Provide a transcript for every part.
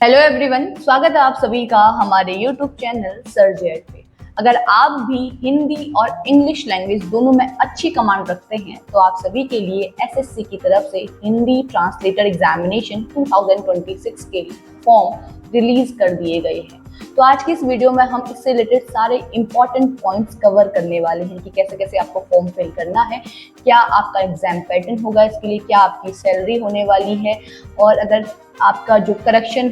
Hello everyone, स्वागत है आप सभी का हमारे यूट्यूब चैनल सर जेड पे। अगर आप भी हिंदी और इंग्लिश लैंग्वेज दोनों में अच्छी कमांड रखते हैं तो आप सभी के लिए एसएससी की तरफ से हिंदी ट्रांसलेटर एग्जामिनेशन 2026 के फॉर्म रिलीज कर दिए गए हैं। तो आज की इस वीडियो में हम इससे रिलेटेड सारे इंपॉर्टेंट पॉइंट्स कवर करने वाले हैं कि कैसे कैसे आपको फॉर्म फिल करना है, क्या आपका एग्जाम पैटर्न होगा इसके लिए, क्या आपकी सैलरी होने वाली है, और अगर आपका जो करेक्शन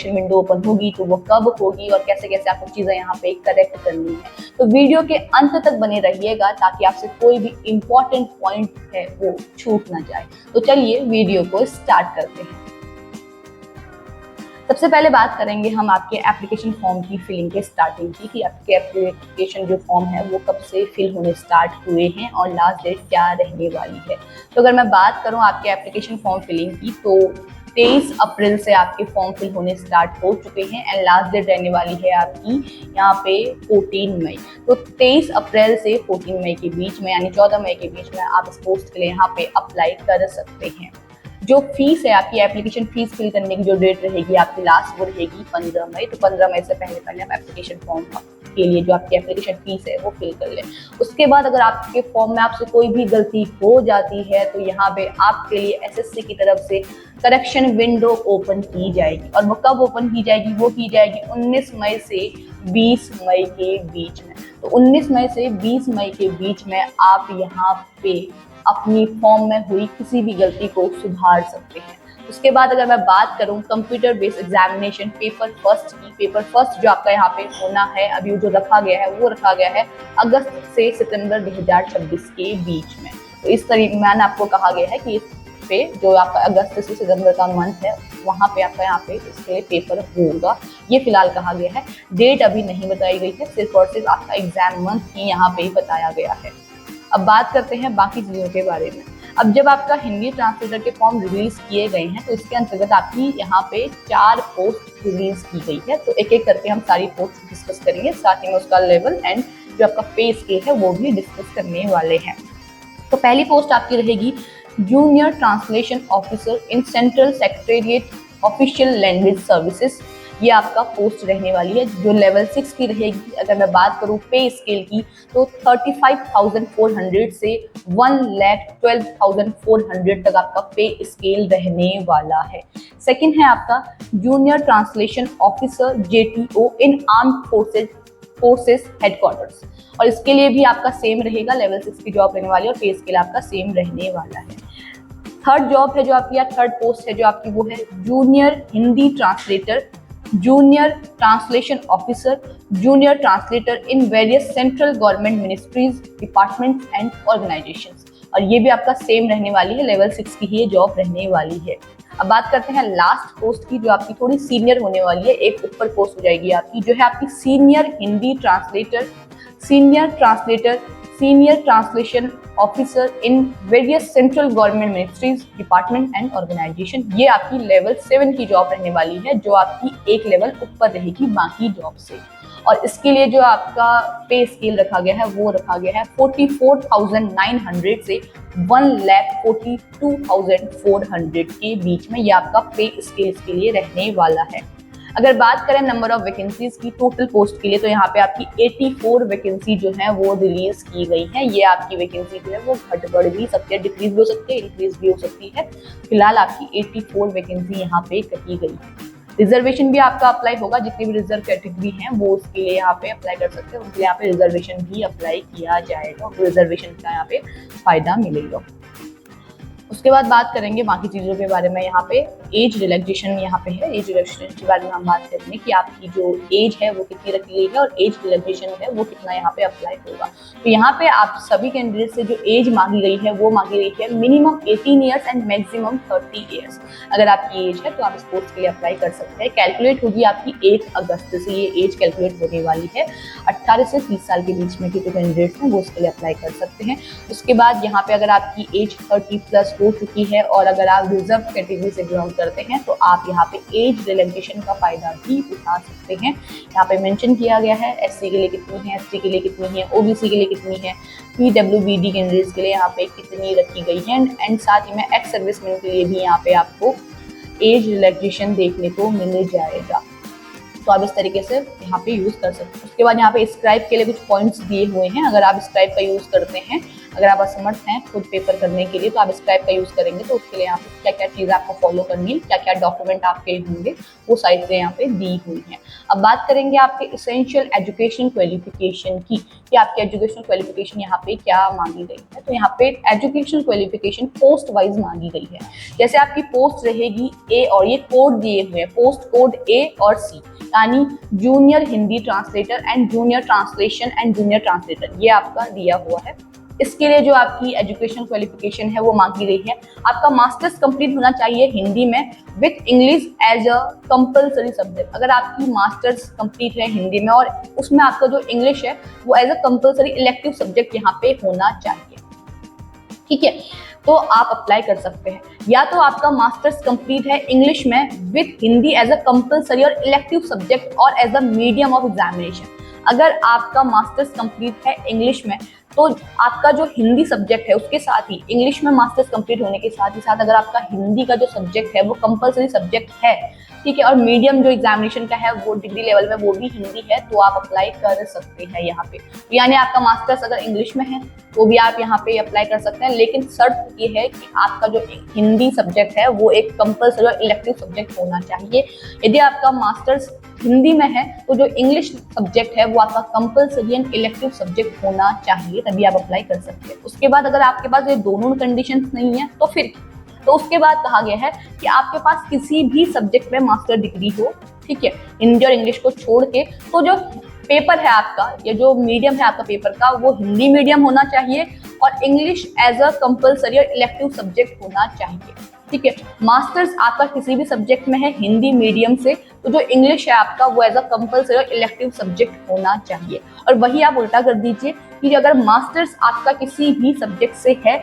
विंडो ओपन होगी तो वो कब होगी, और कैसे कैसे आपको चीज़ें यहाँ पे करेक्ट करनी है। तो वीडियो के अंत तक बने रहिएगा ताकि आपसे कोई भी इम्पोर्टेंट पॉइंट है वो छूट ना जाए। तो चलिए वीडियो को स्टार्ट करते हैं। सबसे पहले बात करेंगे हम आपके एप्लीकेशन फॉर्म की फिलिंग के स्टार्टिंग की, कि आपके एप्लीकेशन जो फॉर्म है वो कब से फिल होने स्टार्ट हुए हैं और लास्ट डेट क्या रहने वाली है। तो अगर मैं बात करूं आपके एप्लीकेशन फॉर्म फिलिंग की तो 23 अप्रैल से आपके फॉर्म फिल होने स्टार्ट हो चुके हैं एंड लास्ट डेट रहने वाली है आपकी यहाँ पे 14 मई। तो 23 अप्रैल से 14 मई के बीच में यानी 14 मई के बीच में आप इस पोस्ट के लिए यहाँ पे अप्लाई कर सकते हैं। जो फीस है आपकी एप्लीकेशन फीस फिल करने की जो डेट रहेगी आपकी लास्ट वो रहेगी 15 मई। तो 15 मई से पहले पहले आप एप्लीकेशन फॉर्म के लिए जो आपकी एप्लीकेशन फीस है वो फिल कर लें। उसके बाद अगर आपके फॉर्म में आपसे कोई भी गलती हो जाती है तो यहाँ पे आपके लिए एसएससी की तरफ से करेक्शन विंडो ओपन की जाएगी, और वो कब ओपन की जाएगी, वो की जाएगी 19 मई से 20 मई के बीच में। तो 19 मई से 20 मई के बीच में आप यहाँ पे अपनी फॉर्म में हुई किसी भी गलती को सुधार सकते हैं। उसके बाद अगर मैं बात करूं computer based examination paper first की, पेपर फर्स्ट जो आपका यहाँ पे होना है अभी जो रखा गया है वो रखा गया है अगस्त से सितंबर 2026 के बीच में। तो इस तरीके मैंने आपको कहा गया है कि इस पे जो आपका अगस्त से सितंबर का मंथ है वहाँ पे आपका यहाँ पे इसके पेपर होगा, ये फिलहाल कहा गया है। डेट अभी नहीं बताई गई है, सिर्फ और सिर्फ आपका एग्जाम मंथ ही यहाँ पे बताया गया है। अब बात करते हैं बाकी चीज़ों के बारे में। अब जब आपका हिंदी ट्रांसलेटर के फॉर्म रिलीज किए गए हैं तो इसके अंतर्गत आपकी यहाँ पे 4 पोस्ट रिलीज की गई है। तो एक एक करके हम सारी पोस्ट डिस्कस करेंगे, साथ ही में उसका लेवल एंड जो आपका पे स्केल है वो भी डिस्कस करने वाले हैं। तो पहली पोस्ट आपकी रहेगी junior translation officer in central secretariat official language services. ये आपका पोस्ट रहने वाली है जो लेवल 6 की रहेगी। अगर मैं बात करूँ पे स्केल की तो 35,400 से 1,12,400 तक आपका पे स्केल रहने वाला है। सेकंड है आपका जूनियर ट्रांसलेशन ऑफिसर जेटीओ इन आर्म्ड फोर्सेस हेडक्वार्टर्स, और इसके लिए भी आपका सेम रहेगा, लेवल 6 की जॉब रहने वाली है और पे स्केल आपका सेम रहने वाला है। थर्ड जॉब है जो आपकी, या थर्ड पोस्ट है जो आपकी, वो है junior Hindi translator, junior translation officer, junior translator in various central government ministries departments and organisations, और ये भी आपका सेम रहने वाली है, लेवल 6 की ही जॉब रहने वाली है। अब बात करते हैं लास्ट पोस्ट की जो आपकी थोड़ी सीनियर होने वाली है, एक ऊपर पोस्ट हो जाएगी आपकी, जो है आपकी senior Hindi translator, senior translator, senior translation officer in various central government ministries department and organisation. ये आपकी लेवल 7 की जॉब रहने वाली है जो आपकी एक लेवल ऊपर रहेगी बाकी जॉब से। और इसके लिए जो आपका पे स्केल रखा गया है वो रखा गया है 44,900 से 1,42,400 के बीच में, ये आपका पे स्केल इसके लिए रहने वाला है। अगर बात करें नंबर ऑफ वैकेंसीज की टोटल पोस्ट के लिए तो यहाँ पे आपकी 84 वैकेंसी जो है वो रिलीज की गई है। ये आपकी वैकेंसी जो है वो घट बढ़ भी सकती है, डिक्रीज भी हो सकती है, इंक्रीज भी हो सकती है। फिलहाल आपकी 84 वैकेंसी यहाँ पे कही गई है। रिजर्वेशन भी आपका अप्लाई होगा, जितनी भी रिजर्व कैटेगरी हैं वो उसके लिए यहाँ पे अप्लाई कर सकते हैं, उनके लिए यहाँ पे रिजर्वेशन भी अप्लाई किया जाएगा, रिजर्वेशन का यहाँ पे फायदा मिलेगा। उसके बाद बात करेंगे बाकी चीज़ों के बारे में। यहाँ पे एज रिलैक्सेशन यहाँ पे है, एज रिलैक्सेशन के बारे में हम बात करेंगे कि आपकी जो एज है वो कितनी रखी गई है और एज रिलैक्सेशन है वो कितना यहाँ पे अप्लाई होगा। तो यहाँ पे आप सभी कैंडिडेट से जो एज मांगी गई है वो मांगी गई है minimum 18 years and maximum 30 years. अगर आपकी एज है तो आप इस पोस्ट के लिए अप्लाई कर सकते हैं। कैलकुलेट होगी आपकी 1 अगस्त से ये एज कैलकुलेट होने वाली है। 18 से 30 साल के बीच में के जो कैंडिडेट्स हैं वो उसके लिए अप्लाई कर सकते हैं। उसके बाद यहाँ पे अगर आपकी एज 30+ हो चुकी है और अगर आप रिजर्व कैटेगरी से बिलोंग करते हैं तो आप यहाँ पे एज रिलैक्सेशन का फायदा भी उठा सकते हैं। यहाँ पे मेंशन किया गया है एससी के लिए कितनी है, एसटी के लिए कितनी है, ओबीसी के लिए कितनी है, पीडब्ल्यूबीडी कैंडिडेट्स के लिए यहाँ पे कितनी रखी गई है एंड साथ ही में एक्स सर्विसमैन के लिए भी यहाँ पे आपको एज रिलैक्सेशन देखने को मिल जाएगा। तो आप इस तरीके से यहाँ पे यूज़ कर सकते हैं। उसके बाद यहाँ पे स्क्राइब के लिए कुछ पॉइंट्स दिए हुए हैं। अगर आप स्क्राइब का यूज़ करते हैं, अगर आप असमर्थ हैं खुद पेपर करने के लिए, तो आप स्क्राइब का यूज़ करेंगे तो उसके लिए यहाँ पे क्या क्या चीज़ें आपको फॉलो करनी है, क्या क्या डॉक्यूमेंट आपके होंगे, वो सारी चीज़ें यहाँ पे दी हुई हैं। अब बात करेंगे आपके इसेंशियल एजुकेशन क्वालिफिकेशन की, कि आपकी एजुकेशन क्वालिफिकेशन यहाँ पे क्या मांगी गई है। तो यहाँ पे एजुकेशन क्वालिफिकेशन पोस्ट वाइज मांगी गई है। जैसे आपकी पोस्ट रहेगी ए, और ये कोड दिए हुए हैं, पोस्ट कोड ए और सी, यानी junior Hindi translator and junior translation and junior translator, ये आपका दिया हुआ है। इसके लिए जो आपकी एजुकेशन क्वालिफिकेशन है वो मांगी गई है। आपका मास्टर्स कंप्लीट होना चाहिए हिंदी में with English as a compulsory subject. अगर आपकी मास्टर्स कंप्लीट है हिंदी में और उसमें आपका जो इंग्लिश है वो as a compulsory elective subject यहाँ पे होना चाहिए, ठीक है। तो आप अप्लाई कर सकते हैं। या तो आपका मास्टर्स कंप्लीट है इंग्लिश में with Hindi as a compulsory और इलेक्टिव सब्जेक्ट और as a medium of examination. अगर आपका मास्टर्स कंप्लीट है इंग्लिश में, तो आपका जो हिंदी सब्जेक्ट है उसके साथ ही इंग्लिश में मास्टर्स कंप्लीट होने के साथ ही साथ अगर आपका हिंदी का जो सब्जेक्ट है वो कंपलसरी सब्जेक्ट है, ठीक है, और मीडियम जो एग्जामिनेशन का है वो डिग्री लेवल में वो भी हिंदी है, तो आप अप्लाई कर सकते हैं यहाँ पे। यानी आपका मास्टर्स अगर इंग्लिश में है तो भी आप यहाँ पे अप्लाई कर सकते हैं, लेकिन शर्त ये है कि आपका जो हिंदी सब्जेक्ट है वो एक कंपलसरी और इलेक्टिव सब्जेक्ट होना चाहिए। यदि आपका मास्टर्स हिंदी में है तो जो इंग्लिश सब्जेक्ट है वो आपका कंपलसरी एंड इलेक्टिव सब्जेक्ट होना चाहिए, तभी आप अप्लाई कर सकते हैं। उसके बाद अगर आपके पास ये दोनों कंडीशंस नहीं है तो फिर तो उसके बाद कहा गया है कि आपके पास किसी भी सब्जेक्ट में मास्टर डिग्री हो, ठीक है, हिंदी और इंग्लिश को छोड़ के, तो जो पेपर है आपका या जो मीडियम है आपका पेपर का वो हिंदी मीडियम होना चाहिए और इंग्लिश एज अ कंपलसरी और इलेक्टिव सब्जेक्ट होना चाहिए, ठीक है। मास्टर्स आपका किसी भी सब्जेक्ट में है हिंदी मीडियम से, तो जो इंग्लिश है आपका वो एज अ कंपलसरी और इलेक्टिव सब्जेक्ट होना चाहिए। और वही आप उल्टा कर दीजिए कि अगर मास्टर्स आपका किसी भी सब्जेक्ट से है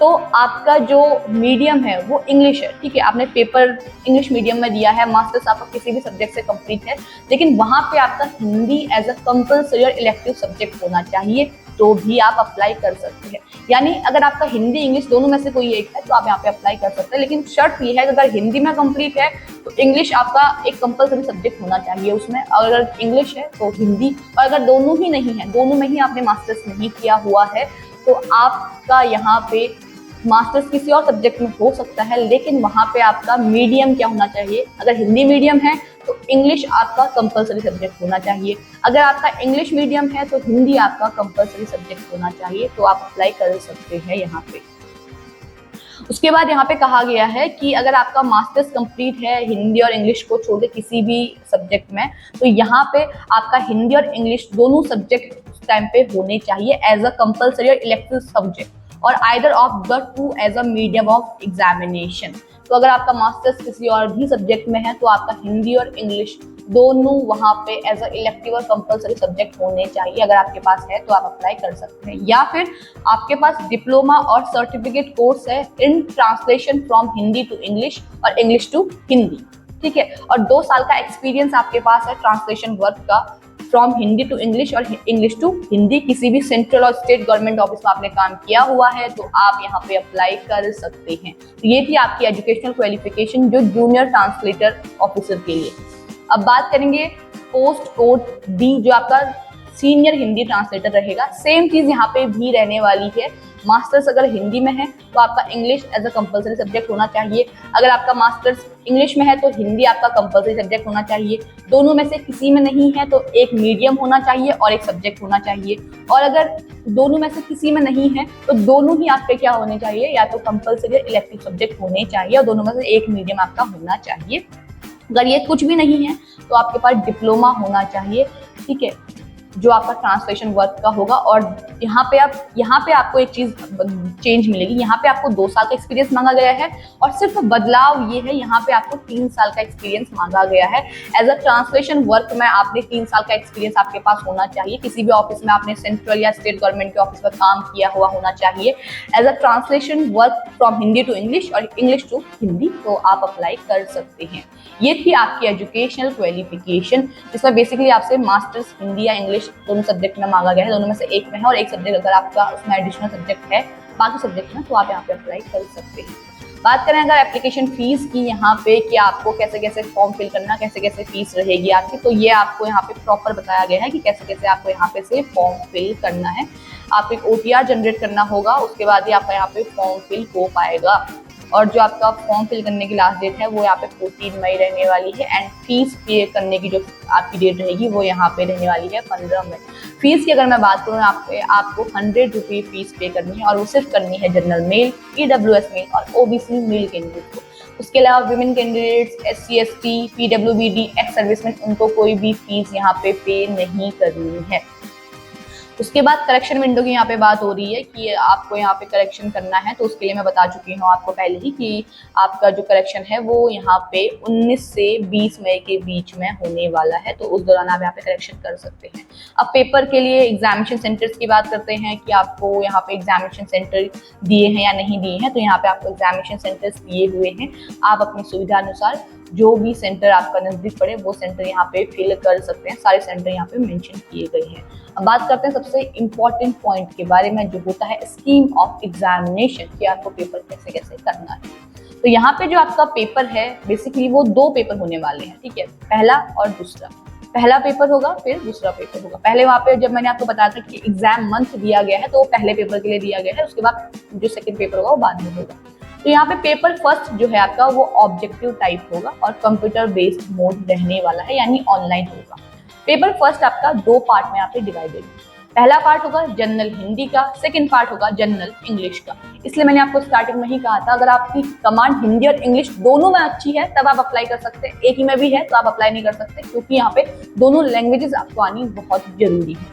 तो आपका जो मीडियम है वो इंग्लिश है, ठीक है, आपने पेपर इंग्लिश मीडियम में दिया है, मास्टर्स आपका किसी भी सब्जेक्ट से कंप्लीट है, लेकिन वहाँ पे आपका हिंदी एज अ कंपलसरी और इलेक्टिव सब्जेक्ट होना चाहिए, तो भी आप अप्लाई कर सकते हैं। यानी अगर आपका हिंदी इंग्लिश दोनों में से कोई एक है तो आप यहाँ पे अप्लाई कर सकते हैं, लेकिन शर्त ये है कि अगर हिंदी में कंप्लीट है तो इंग्लिश आपका एक कंपलसरी सब्जेक्ट होना चाहिए उसमें, और अगर इंग्लिश है तो हिंदी, और अगर दोनों ही नहीं है, दोनों में ही आपने मास्टर्स नहीं किया हुआ है, तो आपका यहाँ पे मास्टर्स किसी और सब्जेक्ट में हो सकता है, लेकिन वहाँ पे आपका मीडियम क्या होना चाहिए। अगर हिंदी मीडियम है तो इंग्लिश आपका कंपलसरी सब्जेक्ट होना चाहिए, अगर आपका इंग्लिश मीडियम है तो हिंदी आपका कंपलसरी सब्जेक्ट होना चाहिए, तो आप अप्लाई कर सकते हैं यहाँ पे। उसके बाद यहाँ पे कहा गया है कि अगर आपका मास्टर्स कंप्लीट है हिंदी और इंग्लिश को छोड़ के किसी भी सब्जेक्ट में, तो यहाँ पे आपका हिंदी और इंग्लिश दोनों सब्जेक्ट उस टाइम पे होने चाहिए एज अ कंपलसरी और इलेक्टिव सब्जेक्ट, और either of the two as a medium of examination. तो अगर आपका मास्टर्स किसी और भी सब्जेक्ट में है तो आपका हिंदी और इंग्लिश दोनों वहाँ पे एज अ इलेक्टिव और कंपलसरी सब्जेक्ट होने चाहिए। अगर आपके पास है तो आप अप्लाई कर सकते हैं, या फिर आपके पास डिप्लोमा और सर्टिफिकेट कोर्स है in translation from Hindi to English और इंग्लिश टू हिंदी, ठीक है, और 2 साल का एक्सपीरियंस आपके पास है ट्रांसलेशन वर्क का फ्रॉम हिंदी टू इंग्लिश और इंग्लिश टू हिंदी, किसी भी सेंट्रल और स्टेट गवर्नमेंट ऑफिस में आपने काम किया हुआ है तो आप यहाँ पे अप्लाई कर सकते हैं। तो ये थी आपकी एजुकेशनल क्वालिफिकेशन जो जूनियर ट्रांसलेटर ऑफिसर के लिए। अब बात करेंगे पोस्ट कोड बी, जो आपका सीनियर हिंदी ट्रांसलेटर रहेगा। सेम चीज यहाँ पे भी रहने वाली है। मास्टर्स अगर हिंदी में है तो आपका English as a compulsory subject होना चाहिए, अगर आपका मास्टर्स इंग्लिश में है तो हिंदी आपका कंपलसरी सब्जेक्ट होना चाहिए, दोनों में से किसी में नहीं है तो एक मीडियम होना चाहिए और एक सब्जेक्ट होना चाहिए, और अगर दोनों में से किसी में नहीं है तो दोनों ही आपके क्या होने चाहिए, या तो कंपलसरी इलेक्टिव सब्जेक्ट होने चाहिए और दोनों में से एक मीडियम आपका होना चाहिए। अगर ये कुछ भी नहीं है तो आपके पास डिप्लोमा होना चाहिए, ठीक है, जो आपका ट्रांसलेशन वर्क का होगा। और यहाँ पे आपको एक चीज चेंज मिलेगी, यहाँ पे आपको 2 साल का एक्सपीरियंस मांगा गया है, और सिर्फ बदलाव ये है यहाँ पे आपको 3 साल का एक्सपीरियंस मांगा गया है। एज अ ट्रांसलेशन वर्क में आपने 3 साल का एक्सपीरियंस आपके पास होना चाहिए, किसी भी ऑफिस में आपने सेंट्रल या स्टेट गवर्नमेंट के ऑफिस में काम किया हुआ होना चाहिए as a translation work from Hindi to English और इंग्लिश टू हिंदी, तो आप अप्लाई कर सकते हैं। ये थी आपकी एजुकेशनल क्वालिफिकेशन, जिसमें बेसिकली आपसे मास्टर्स हिंदी या इंग्लिश दोनों सब्जेक्ट में मांगा गया है, दोनों में से एक में है, और एक सब्जेक्ट अगर आपका उसमें एडिशनल सब्जेक्ट है बाकी सब्जेक्ट में, तो आप यहाँ पे अप्लाई कर सकते हैं। बात करें अगर एप्लीकेशन फीस की यहाँ पे कि आपको कैसे कैसे फॉर्म फिल करना, कैसे कैसे फीस रहेगी आपकी, तो ये आपको यहाँ पे प्रॉपर बताया गया है कि कैसे कैसे आपको यहाँ पे से फॉर्म फिल करना है। आपको एक OTR जनरेट करना होगा, उसके बाद ही आपका यहाँ पे फॉर्म फिल हो पाएगा। और जो आपका फॉर्म फिल करने की लास्ट डेट है वो यहाँ पे 14 मई रहने वाली है। एंड फीस पे करने की जो आपकी डेट रहेगी वो यहाँ पे रहने वाली है 15 मई। फीस की अगर मैं बात करूँ आपको 100 रुपये फीस पे करनी है, और वो सिर्फ करनी है जनरल मेल, EWS मेल और OBC मेल कैंडिडेट को। उसके अलावा women candidates, SC ST, PWBD, ex serviceman, उनको कोई भी फीस यहाँ पे नहीं करनी है। उसके बाद करेक्शन विंडो की यहाँ पे बात हो रही है कि आपको यहाँ पे करेक्शन करना है, तो उसके लिए मैं बता चुकी हूँ आपको पहले ही कि आपका जो करेक्शन है वो यहाँ पे 19 से 20 मई के बीच में होने वाला है, तो उस दौरान आप यहाँ पे करेक्शन कर सकते हैं। अब पेपर के लिए एग्जामिनेशन सेंटर्स की बात करते हैं कि आपको यहाँ पे एग्जामिनेशन सेंटर दिए हैं या नहीं दिए हैं। तो यहाँ पे आपको एग्जामिनेशन सेंटर्स दिए हुए हैं, आप अपनी सुविधा अनुसार जो भी सेंटर आपका नजदीक पड़े वो सेंटर यहाँ पे फिल कर सकते हैं। सारे सेंटर यहाँ पे मेंशन किए गए हैं। अब बात करते हैं सबसे इम्पोर्टेंट पॉइंट के बारे में, जो होता है स्कीम ऑफ एग्जामिनेशन, कि आपको पेपर कैसे कैसे करना है। तो यहाँ पे जो आपका पेपर है बेसिकली वो 2 पेपर होने वाले हैं, ठीक है, पहला और दूसरा। पहला पेपर होगा फिर दूसरा पेपर होगा। पहले वहाँ पे जब मैंने आपको बताया था कि एग्जाम मंथ दिया गया है, तो वो पहले पेपर के लिए दिया गया है, उसके बाद जो सेकेंड पेपर होगा वो बाद में होगा। तो यहाँ पे पेपर फर्स्ट जो है आपका वो ऑब्जेक्टिव टाइप होगा और कंप्यूटर बेस्ड मोड रहने वाला है, यानी ऑनलाइन होगा। पेपर फर्स्ट आपका 2 पार्ट में यहाँ पे डिवाइडेड है। पहला पार्ट होगा जनरल हिंदी का, सेकंड पार्ट होगा जनरल इंग्लिश का। इसलिए मैंने आपको स्टार्टिंग में ही कहा था अगर आपकी कमांड हिंदी और इंग्लिश दोनों में अच्छी है तब आप अप्लाई कर सकते हैं, एक ही में भी है तो आप अप्लाई नहीं कर सकते, क्योंकि यहाँ पे दोनों लैंग्वेजेस आपको आनी बहुत जरूरी है।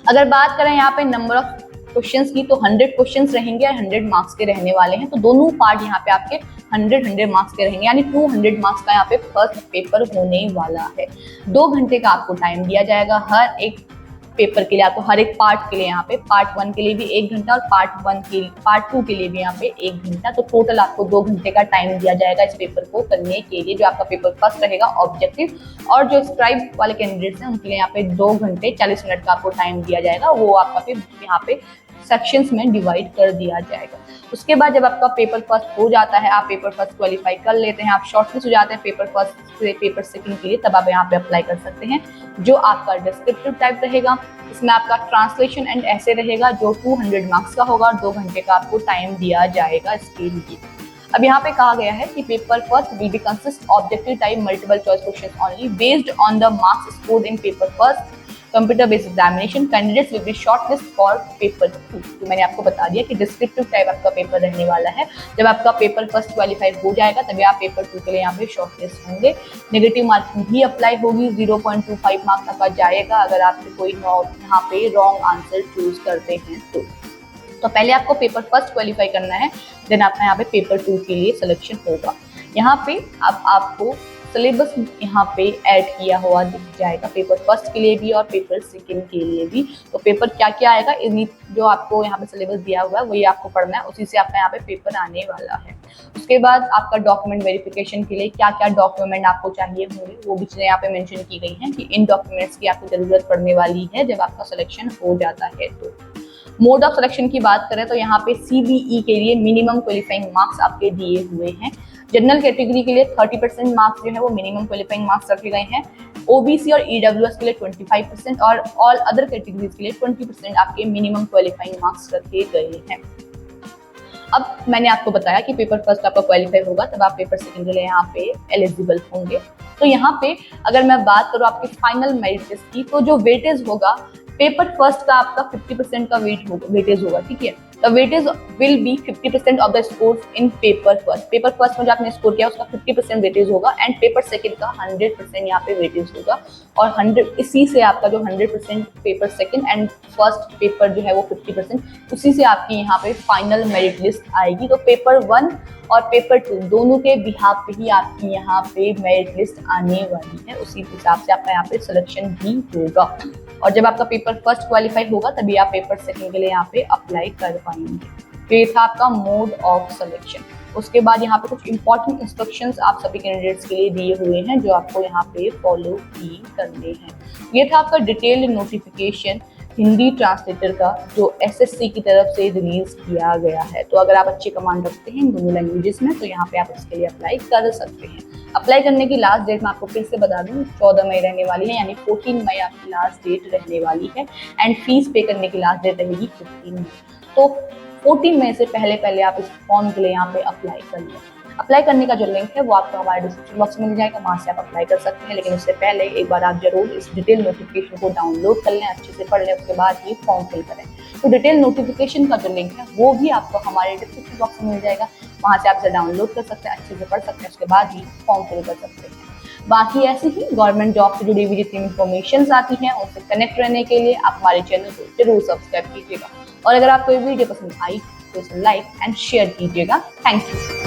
अगर बात करें यहाँ पे नंबर ऑफ क्वेश्चंस की, तो 100 क्वेश्चंस रहेंगे और 100 मार्क्स के रहने वाले हैं। तो दोनों पार्ट यहाँ पे आपके 100 मार्क्स के रहेंगे, यानी 200 मार्क्स का यहाँ पे फर्स्ट पेपर होने वाला है। 2 घंटे का आपको टाइम दिया जाएगा हर एक पेपर के लिए, आपको हर एक पार्ट के लिए। यहाँ पे पार्ट 1 के लिए भी 1 घंटा और पार्ट 2 के लिए भी यहाँ पे 1 घंटा। तो टोटल आपको 2 घंटे का टाइम दिया जाएगा इस पेपर को करने के लिए। जो आपका पेपर फर्स्ट रहेगा ऑब्जेक्टिव, और जो स्क्राइब वाले कैंडिडेट्स हैं उनके लिए यहाँ पे 2 घंटे 40 मिनट का आपको टाइम दिया जाएगा। वो आपका फिर यहाँ पे सेक्शंस में डिवाइड कर दिया जाएगा। उसके बाद जब आपका पेपर फर्स्ट हो जाता है, आप पेपर फर्स्ट क्वालिफाई कर लेते हैं, आप शॉर्टलिस्ट हो जाते हैं पेपर फर्स्ट से पेपर सेकंड के लिए, तब आप यहाँ पे अप्लाई कर सकते हैं। जो आपका डिस्क्रिप्टिव टाइप रहेगा, इसमें आपका ट्रांसलेशन एंड ऐसे रहेगा जो 200 मार्क्स का होगा और 2 घंटे का आपको टाइम दिया जाएगा इसके लिए। अब यहाँ पे कहा गया है कि paper first will be consist objective type multiple choice questions only based on the marks scored in paper first computer based examination. Candidates will be shortlist for paper 2। तो मैंने आपको बता दिया कि डिस्क्रिप्टिव टाइप आपका पेपर रहने वाला है। जब आपका पेपर फर्स्ट क्वालिफाई हो जाएगा तभी आप पेपर 2 के लिए यहाँ पे शॉर्टलिस्ट होंगे। नेगेटिव मार्किंग भी अप्लाई होगी, 0.25 मार्क्स आपका जाएगा अगर आपसे कोई यहाँ पे रॉन्ग आंसर चूज करते हैं तो पहले आपको पेपर फर्स्ट क्वालिफाई करना है, देन आपका यहाँ पे पेपर 2 के लिए सिलेक्शन होगा। यहाँ पे अब आपको सिलेबस यहाँ पे ऐड किया हुआ दिख जाएगा, पेपर फर्स्ट के लिए भी और पेपर सेकंड के लिए भी। तो पेपर क्या क्या आएगा, इन्हीं जो आपको यहाँ पे सिलेबस दिया हुआ है वही आपको पढ़ना है, उसी से आपका यहाँ पे पेपर आने वाला है। उसके बाद आपका डॉक्यूमेंट वेरिफिकेशन के लिए क्या क्या डॉक्यूमेंट आपको चाहिए होंगे वो भी चीज़ें यहाँ पे मेंशन की गई हैं कि इन डॉक्यूमेंट्स की आपको जरूरत पड़ने वाली है जब आपका सिलेक्शन हो जाता है। तो मोड ऑफ सिलेक्शन की बात करें तो यहाँ पे CBE के लिए मिनिमम क्वालिफाइंग मार्क्स आपके दिए हुए हैं। जनरल कैटेगरी के लिए 30% मार्क्स जो है वो मिनिमम क्वालिफाइंग मार्क्स रखे गए हैं। OBC और EWS के लिए 25% और ऑल अदर कैटेगरीज के लिए 20% आपके मिनिमम क्वालिफाइंग मार्क्स रखे गए हैं। अब मैंने आपको बताया कि पेपर फर्स्ट आपका क्वालिफाई होगा तब आप पेपर सेकंड के लिए यहाँ पे एलिजिबल होंगे। तो यहाँ पे अगर मैं बात करूँ आपकी फाइनल मेरिट लिस्ट की, तो जो वेटेज होगा पेपर फर्स्ट का आपका 50% का वेटेज होगा, ठीक है। The weightage will be 50% of the score in paper first. Paper first में जो आपने स्कोर किया उसका 50% वेटेज होगा एंड पेपर सेकंड का 100% यहाँ पे वेटेज होगा। और 100 इसी से आपका जो 100% paper second and first paper जो है वो 50%, उसी से आपकी यहाँ पे फाइनल मेरिट लिस्ट आएगी। तो पेपर 1 और पेपर 2 दोनों के बिहाफ पे ही आपकी यहाँ पे मेरिट लिस्ट आने वाली है, उसी हिसाब से आपका यहाँ पे सिलेक्शन भी होगा। और जब आपका पेपर फर्स्ट क्वालिफाई होगा तभी आप पेपर सेकंड के लिए यहाँ पे अप्लाई कर पाएंगे। तो ये था आपका मोड ऑफ सिलेक्शन। उसके बाद यहाँ पे कुछ इंपॉर्टेंट इंस्ट्रक्शंस आप सभी कैंडिडेट्स के लिए दिए हुए हैं जो आपको यहाँ पे फॉलो भी करने हैं। ये था आपका डिटेल्ड नोटिफिकेशन हिंदी ट्रांसलेटर का जो एसएससी की तरफ से रिलीज किया गया है। तो अगर आप अच्छी कमांड रखते हैं इन दोनों लैंग्वेजेस में तो यहाँ पे आप इसके लिए अप्लाई कर सकते हैं। अप्लाई करने की लास्ट डेट मैं आपको फिर से बता दूं 14 मई रहने वाली है, यानी 14 मई आपकी लास्ट डेट रहने वाली है। एंड फीस पे करने की लास्ट डेट रहेगी 15 मई। तो 14 मई से पहले आप इस फॉर्म के लिए यहाँ पे अप्लाई कर लें। अप्लाई करने का जो लिंक है वो आपको हमारे डिस्क्रिप्शन बॉक्स में मिल जाएगा, वहाँ से आप अप्लाई कर सकते हैं। लेकिन उससे पहले एक बार आप जरूर इस डिटेल नोटिफिकेशन को डाउनलोड कर लें, अच्छे से पढ़ लें, उसके बाद ही फॉर्म फिल करें। तो डिटेल नोटिफिकेशन का जो लिंक है वो भी आपको हमारे डिस्क्रिप्शन बॉक्स में मिल जाएगा, वहाँ से आप इसे डाउनलोड कर सकते हैं, अच्छे से पढ़ सकते हैं, उसके बाद ही फॉर्म फिल कर सकते हैं। बाकी ऐसे ही गवर्नमेंट जॉब से जुड़ी हुई जितनी इन्फॉर्मेशन आती हैं उनसे कनेक्ट रहने के लिए आप हमारे चैनल को जरूर सब्सक्राइब कीजिएगा। और अगर आपको ये वीडियो पसंद आई तो इसे लाइक एंड शेयर कीजिएगा। Thank you.